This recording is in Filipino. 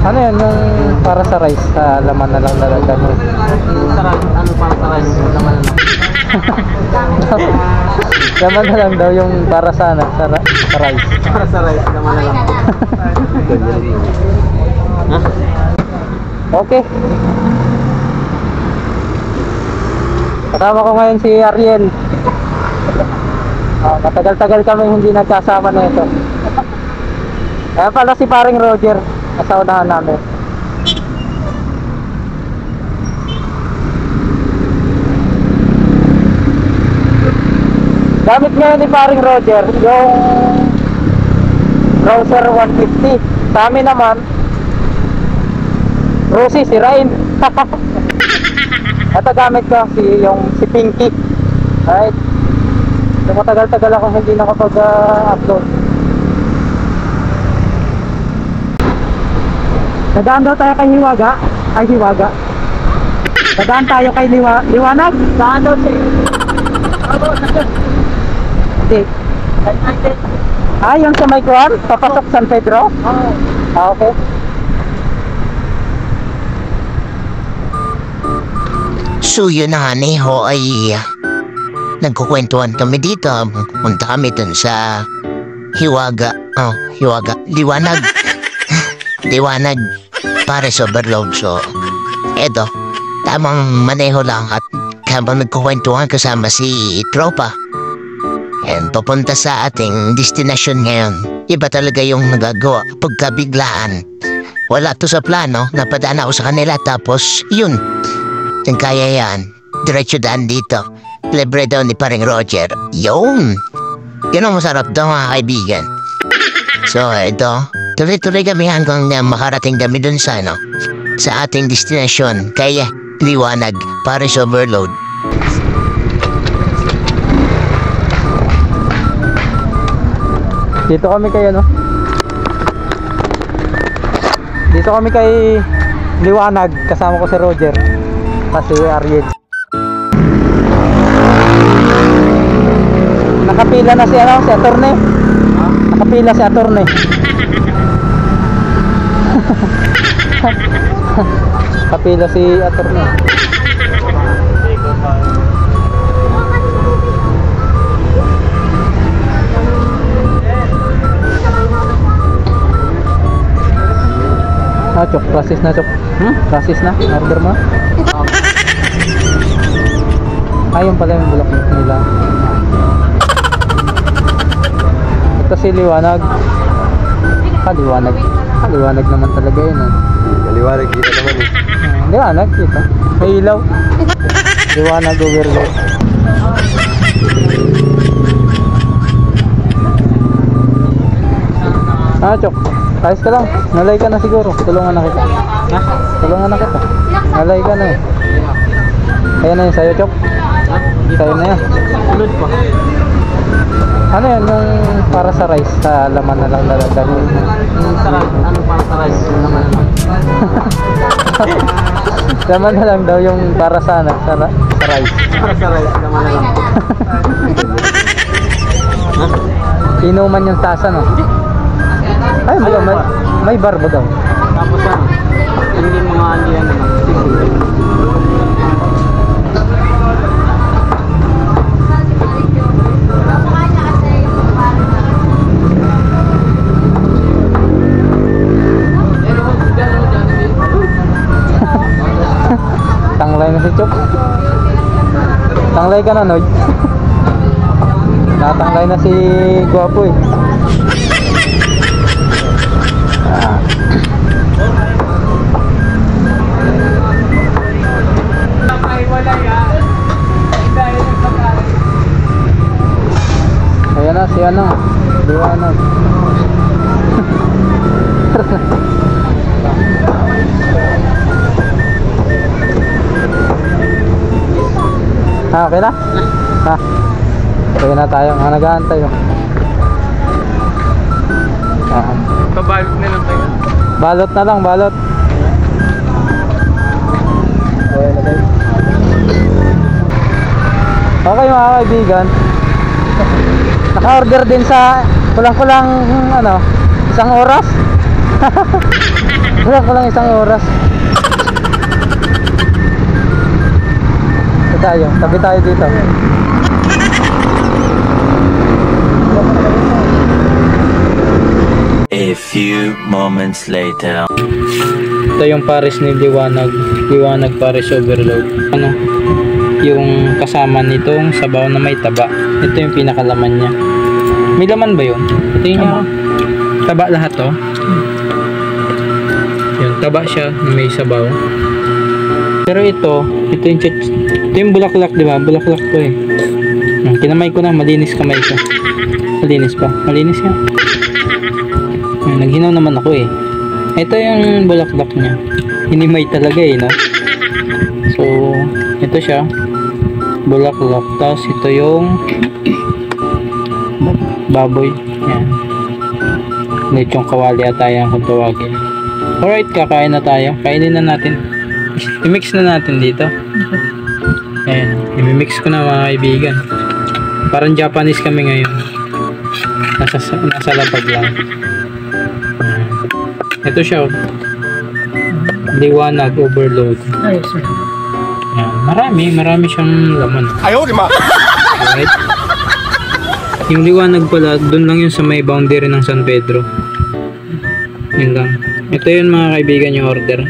Ano yan, yung para sa rice, sa laman na lang lalagyan mo? Ano para sa rice? Laman na lang. Laman na lang daw yung para sa, ano, sa rice. Para sa rice, laman na lang. Okay. Kasama ko ngayon si Ariel. Matagal-tagal kami hindi nagkasama na ito. Kaya pala si paring Roger, nasa unahan namin. Gamit ngayon ni paring Roger yung Browser 150. Sa amin naman Rosie, si Ryan. At gamit ko si Pinky. Right. So matagal-tagal akong hindi nakapag-upload. Dadaan daw tayo kay Hiwaga. Ay, Hiwaga. Dadaan tayo kay Liwanag. Saan daw siya? Hindi. Yung sa may kuwan? Papasok San Pedro? Oo. Okay. So yun na nga Neho ay nagkukwentuhan kami dito. Punta kami dun sa Hiwaga. Hiwaga. Liwanag. Liwanag. Pares overload. So eto, tamang maneho lang at habang nagkukwentuhan kasama si Tropa. And papunta sa ating destinasyon ngayon. Iba talaga yung nagagawa pagkabiglaan. Wala to sa plano. Napadaan ako sa kanila tapos yun. Kung kaya yan, diretso daan dito. Libre daw ni paring Roger. Yun! Yun ang masarap daw mga kaibigan. So ito, tuloy-tuloy kami hanggang makarating kami dun sa sa ating destinasyon. Kaya Liwanag, Pares Overload. Dito kami kay Dito kami kay Liwanag. Kasama ko si Roger. Kasi Ariel. Nakapila na si si Attorney. Nakapila si Attorney. Nakapila si Attorney. Chok, process na Chok. Process na, order mo. Ayun pala yung bulak nila. Ito si Liwanag. Liwanag. Liwanag naman talaga yun Liwanag kita naman Liwanag kita. May ilaw. Liwanag overload. Chok, ayos ka lang. Nalay ka na siguro. Tulungan na kita. Tulungan na kita. Nalay ka na Ayan na yun sa'yo, Chok. Sa'yo na yan. Tulad pa. Ano yan, yung para sa rice, sa laman na lang lalagyan mo? Ano para sa rice? Laman na lang. Laman na lang daw yung para sa rice. Para sa rice, laman na lang. Inuman yung tasa, no? Ay, may bar ba daw? Tapos hindi mga hindi yan naman. Tanglay na si Chok. Tanglay ka na, Noy. Natanglay na si Guwapo Ayan na si Liwanag. Okay na? Okay na tayo. Nag-aantay Pabalot na lang tayo. Balot na lang, balot. Okay mga kaibigan, naka-order din sa kulang-kulang isang oras. Wala ko lang isang oras. Ito tayo, tabi tayo dito. A few moments later. Ito yung Paris ni Liwanag Paris Overload. Ano? Yung kasama nitong sabaw na may taba. Ito yung pinakalaman niya. May laman ba yun? Ito yung taba lahat to. Yung taba siya na may sabaw. Pero ito yung bulaklak, di ba? Bulaklak to eh. Kinamay ko na, malinis kamay ko. Malinis pa. Malinis yan. Naghinaw naman ako eh. Ito yung bulaklak niya. Hinimay talaga eh, no? So, ito siya. Bulaklak. Tapos ito yung baboy. Yan. Lechong kawali ata yan kung tawagin. Alright, kakain na tayo. Kainin na natin. I-mix na natin dito. Ayan. I-mix ko na mga kaibigan. Parang Japanese kami ngayon. Nasa lapag lang. Ito siya, oh. Liwanag Overload. Ayos. Yan. Marami siyang laman. Ayaw, di ma! Right? Yung Liwanag pala, dun lang yun sa may boundary ng San Pedro. Yun lang. Ito yun mga kaibigan yung order.